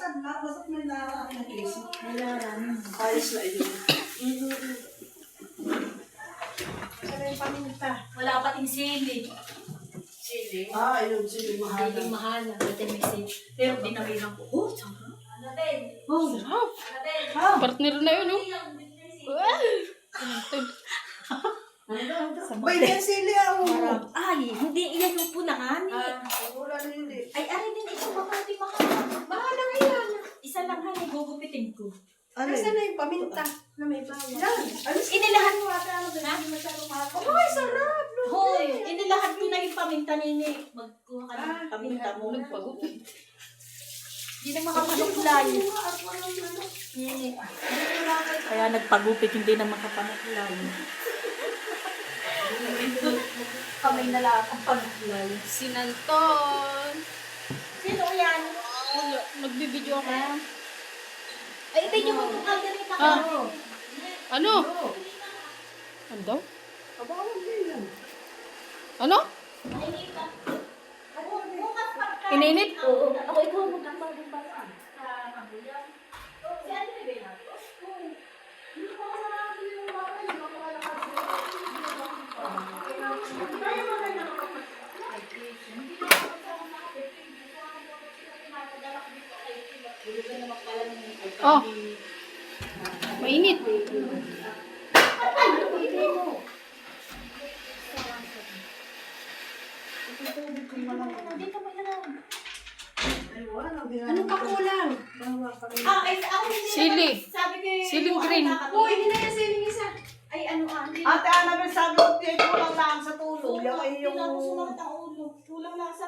Basta't may nakakakit ng kilis. Ayos na yun. Saan yung paminta? Wala pating sili. Sili? Yun, sili mahal. Siling mahal na. Dati may sili. Pero dinabihan ko. Oh, sarap. Oh, Sarap. Partner na yun, oh. Bay, yan sili ako. Ay, hindi. Iyan yung punahan eh. Wala na yun eh. Ay, aray din ito. Baka di mahal. Mahal lang yan. Isa lang han. Gugupitin ko. Saan na yung paminta na may bawang? Yan. Inilahan mo ata. Ano ba? Hindi masyadong mahal. Ay, sarap. Hoy, inilahan ko na yung paminta nini. Magkuha ka ng paminta mo. Nagpagupit. Hindi na makapanakulay. Nini. Kaya nagpagupit, hindi na makapanakulay. Kamay na lang ang panakulay. Sinanton. Sino yan? Nagbibideo ako. Ay, ito yung mga ganit na Ah. karo. Ano? Ano daw? Abawang din yan. Ano? Mainit ka. Bukas pagka. Ininit? Oo. Ako ikaw magkambal-bal sa kabuyan. Si Ate Bella. Hindi ko kasama yung mga hindi ko makalakad. Oh. Mainit. Ano pa kulang? Sili. Sabi ko yung Siling green. Uy, hindi na yan siling isa. Ay, ano hindi. Ate Annabel, sabi ko, kulang lang sa tulog. Yung Hindi na ako sumakit ang ulo. Kulang lang sa